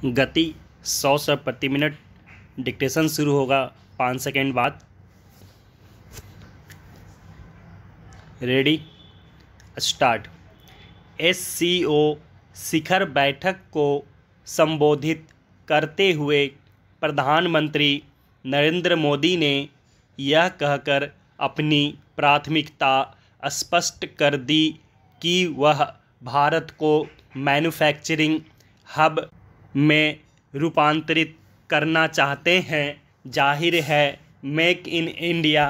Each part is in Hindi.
गति 100 शब्द प्रति मिनट। डिक्टेशन शुरू होगा 5 सेकेंड बाद। Ready, start. SCO शिखर बैठक को संबोधित करते हुए प्रधानमंत्री नरेंद्र मोदी ने यह कहकर अपनी प्राथमिकता स्पष्ट कर दी कि वह भारत को मैन्युफैक्चरिंग हब में रूपांतरित करना चाहते हैं। जाहिर है, मेक इन इंडिया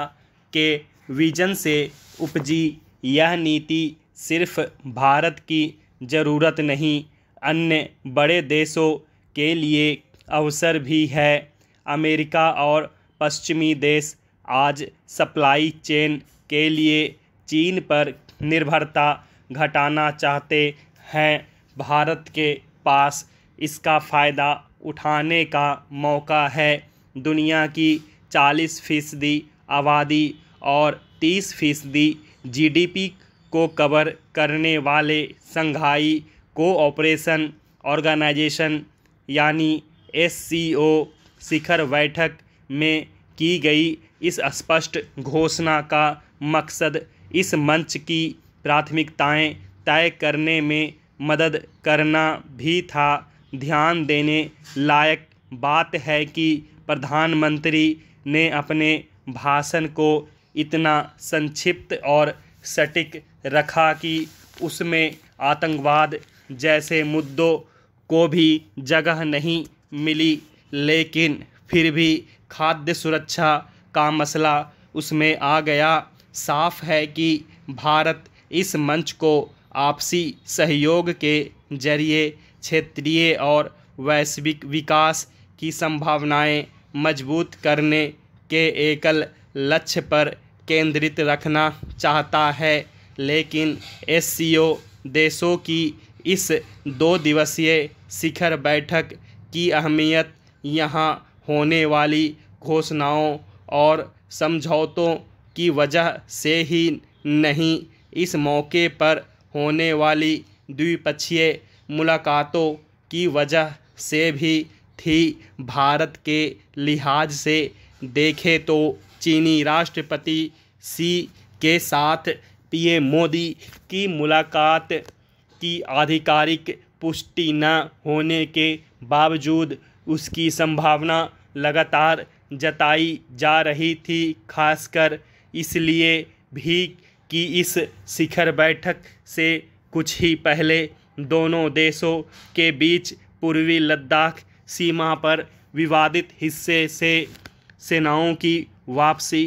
के विजन से उपजी यह नीति सिर्फ भारत की ज़रूरत नहीं, अन्य बड़े देशों के लिए अवसर भी है। अमेरिका और पश्चिमी देश आज सप्लाई चेन के लिए चीन पर निर्भरता घटाना चाहते हैं। भारत के पास इसका फ़ायदा उठाने का मौका है। दुनिया की 40% आबादी और 30% GDP को कवर करने वाले शंघाई कोऑपरेशन ऑर्गेनाइजेशन यानी SCO शिखर बैठक में की गई इस स्पष्ट घोषणा का मकसद इस मंच की प्राथमिकताएं तय करने में मदद करना भी था। ध्यान देने लायक बात है कि प्रधानमंत्री ने अपने भाषण को इतना संक्षिप्त और सटीक रखा कि उसमें आतंकवाद जैसे मुद्दों को भी जगह नहीं मिली, लेकिन फिर भी खाद्य सुरक्षा का मसला उसमें आ गया। साफ है कि भारत इस मंच को आपसी सहयोग के जरिए क्षेत्रीय और वैश्विक विकास की संभावनाएं मजबूत करने के एकल लक्ष्य पर केंद्रित रखना चाहता है। लेकिन SCO देशों की इस 2 दिवसीय शिखर बैठक की अहमियत यहाँ होने वाली घोषणाओं और समझौतों की वजह से ही नहीं, इस मौके पर होने वाली द्विपक्षीय मुलाकातों की वजह से भी थी। भारत के लिहाज से देखें तो चीनी राष्ट्रपति शी के साथ PM मोदी की मुलाकात की आधिकारिक पुष्टि न होने के बावजूद उसकी संभावना लगातार जताई जा रही थी, खासकर इसलिए भी कि इस शिखर बैठक से कुछ ही पहले दोनों देशों के बीच पूर्वी लद्दाख सीमा पर विवादित हिस्से से सेनाओं की वापसी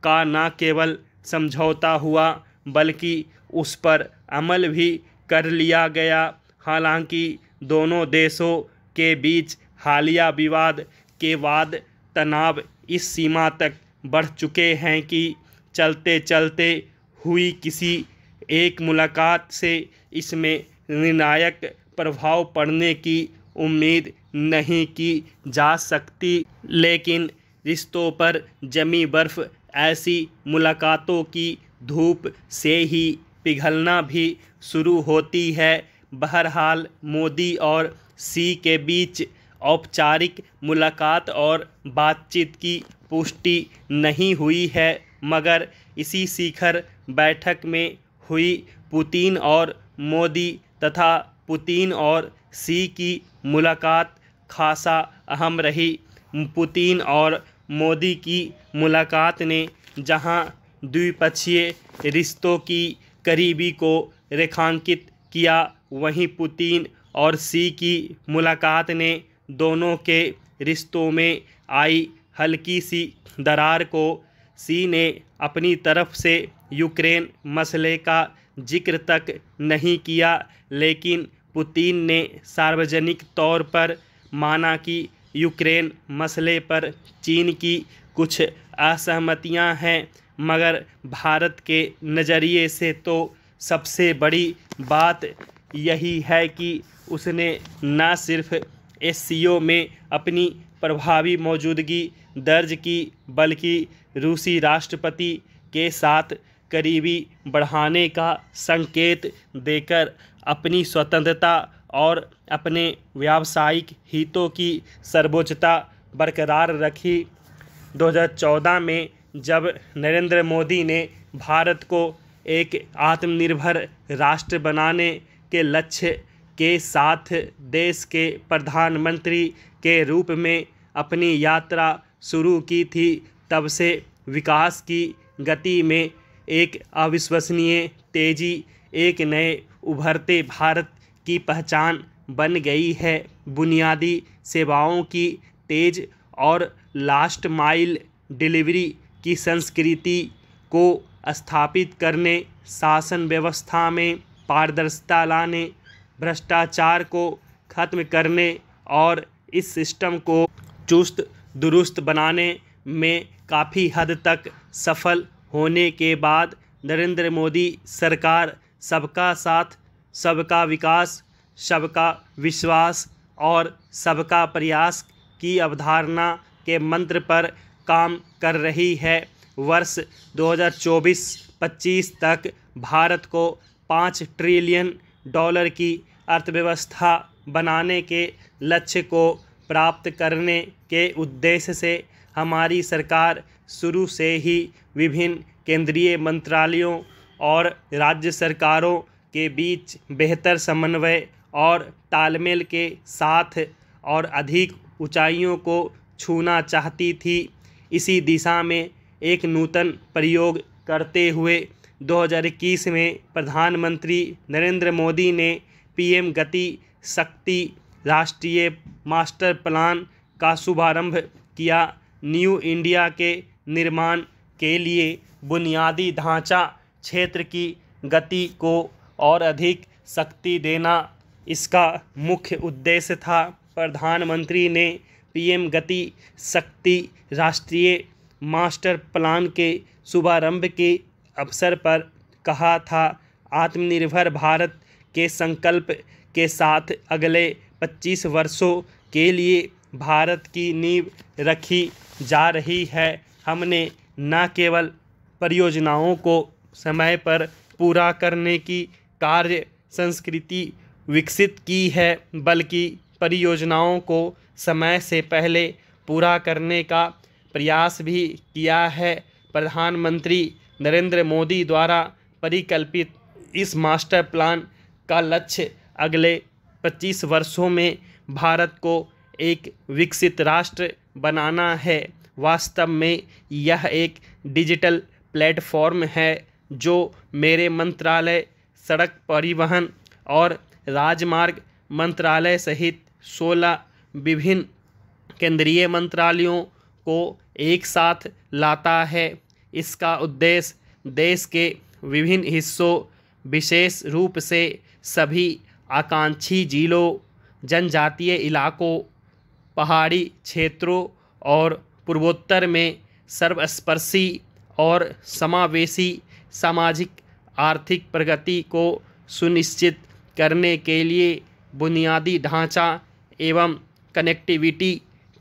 का न केवल समझौता हुआ बल्कि उस पर अमल भी कर लिया गया। हालांकि दोनों देशों के बीच हालिया विवाद के बाद तनाव इस सीमा तक बढ़ चुके हैं कि चलते चलते हुई किसी एक मुलाकात से इसमें निर्णायक प्रभाव पड़ने की उम्मीद नहीं की जा सकती। लेकिन रिश्तों पर जमी बर्फ़ ऐसी मुलाकातों की धूप से ही पिघलना भी शुरू होती है। बहरहाल, मोदी और शी के बीच औपचारिक मुलाकात और बातचीत की पुष्टि नहीं हुई है, मगर इसी शिखर बैठक में हुई पुतिन और मोदी तथा पुतिन और शी की मुलाकात खासा अहम रही। पुतिन और मोदी की मुलाकात ने जहां द्विपक्षीय रिश्तों की करीबी को रेखांकित किया, वहीं पुतिन और शी की मुलाकात ने दोनों के रिश्तों में आई हल्की सी दरार को शी ने अपनी तरफ से यूक्रेन मसले का जिक्र तक नहीं किया, लेकिन पुतिन ने सार्वजनिक तौर पर माना कि यूक्रेन मसले पर चीन की कुछ असहमतियां हैं। मगर भारत के नज़रिए से तो सबसे बड़ी बात यही है कि उसने न सिर्फ SCO में अपनी प्रभावी मौजूदगी दर्ज की, बल्कि रूसी राष्ट्रपति के साथ करीबी बढ़ाने का संकेत देकर अपनी स्वतंत्रता और अपने व्यावसायिक हितों की सर्वोच्चता बरकरार रखी। 2014 में जब नरेंद्र मोदी ने भारत को एक आत्मनिर्भर राष्ट्र बनाने के लक्ष्य के साथ देश के प्रधानमंत्री के रूप में अपनी यात्रा शुरू की थी, तब से विकास की गति में एक अविश्वसनीय तेजी, एक नए उभरते भारत की पहचान बन गई है। बुनियादी सेवाओं की तेज और लास्ट माइल डिलीवरी की संस्कृति को स्थापित करने, शासन व्यवस्था में पारदर्शिता लाने, भ्रष्टाचार को खत्म करने और इस सिस्टम को चुस्त दुरुस्त बनाने में काफ़ी हद तक सफल होने के बाद नरेंद्र मोदी सरकार सबका साथ, सबका विकास, सबका विश्वास और सबका प्रयास की अवधारणा के मंत्र पर काम कर रही है। वर्ष 2024-25 तक भारत को $5 ट्रिलियन की अर्थव्यवस्था बनाने के लक्ष्य को प्राप्त करने के उद्देश्य से हमारी सरकार शुरू से ही विभिन्न केंद्रीय मंत्रालयों और राज्य सरकारों के बीच बेहतर समन्वय और तालमेल के साथ और अधिक ऊंचाइयों को छूना चाहती थी। इसी दिशा में एक नूतन प्रयोग करते हुए 2021 में प्रधानमंत्री नरेंद्र मोदी ने पीएम गति शक्ति राष्ट्रीय मास्टर प्लान का शुभारंभ किया। न्यू इंडिया के निर्माण के लिए बुनियादी ढांचा क्षेत्र की गति को और अधिक शक्ति देना इसका मुख्य उद्देश्य था। प्रधानमंत्री ने पीएम गति शक्ति राष्ट्रीय मास्टर प्लान के शुभारंभ के अवसर पर कहा था, आत्मनिर्भर भारत के संकल्प के साथ अगले 25 वर्षों के लिए भारत की नींव रखी जा रही है। हमने न केवल परियोजनाओं को समय पर पूरा करने की कार्य संस्कृति विकसित की है, बल्कि परियोजनाओं को समय से पहले पूरा करने का प्रयास भी किया है। प्रधानमंत्री नरेंद्र मोदी द्वारा परिकल्पित इस मास्टर प्लान का लक्ष्य अगले 25 वर्षों में भारत को एक विकसित राष्ट्र बनाना है। वास्तव में यह एक डिजिटल प्लेटफॉर्म है जो मेरे मंत्रालय, सड़क परिवहन और राजमार्ग मंत्रालय सहित 16 विभिन्न केंद्रीय मंत्रालयों को एक साथ लाता है। इसका उद्देश्य देश के विभिन्न हिस्सों, विशेष रूप से सभी आकांक्षी जिलों, जनजातीय इलाकों, पहाड़ी क्षेत्रों और पूर्वोत्तर में सर्वस्पर्शी और समावेशी सामाजिक आर्थिक प्रगति को सुनिश्चित करने के लिए बुनियादी ढांचा एवं कनेक्टिविटी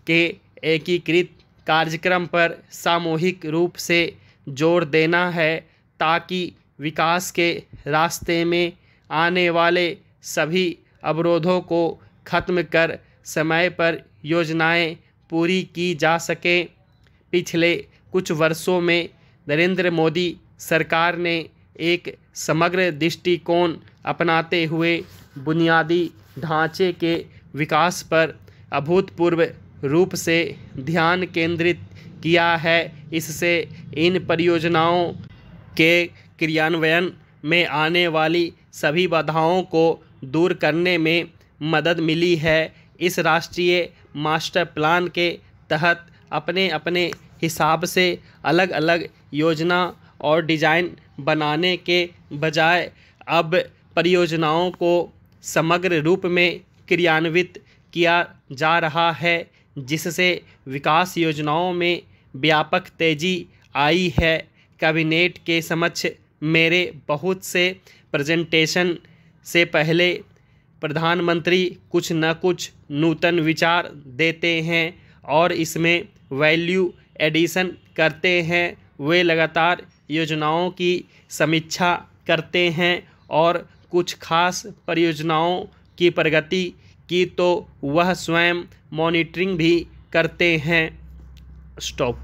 के एकीकृत कार्यक्रम पर सामूहिक रूप से जोर देना है, ताकि विकास के रास्ते में आने वाले सभी अवरोधों को खत्म कर समय पर योजनाएं पूरी की जा सकें। पिछले कुछ वर्षों में नरेंद्र मोदी सरकार ने एक समग्र दृष्टिकोण अपनाते हुए बुनियादी ढांचे के विकास पर अभूतपूर्व रूप से ध्यान केंद्रित किया है। इससे इन परियोजनाओं के क्रियान्वयन में आने वाली सभी बाधाओं को दूर करने में मदद मिली है। इस राष्ट्रीय मास्टर प्लान के तहत अपने अपने हिसाब से अलग अलग योजना और डिज़ाइन बनाने के बजाय अब परियोजनाओं को समग्र रूप में क्रियान्वित किया जा रहा है, जिससे विकास योजनाओं में व्यापक तेजी आई है। कैबिनेट के समक्ष मेरे बहुत से प्रेजेंटेशन से पहले प्रधानमंत्री कुछ न कुछ नूतन विचार देते हैं और इसमें वैल्यू एडिशन करते हैं। वे लगातार योजनाओं की समीक्षा करते हैं और कुछ खास परियोजनाओं की प्रगति की तो वह स्वयं मॉनिटरिंग भी करते हैं। स्टॉप।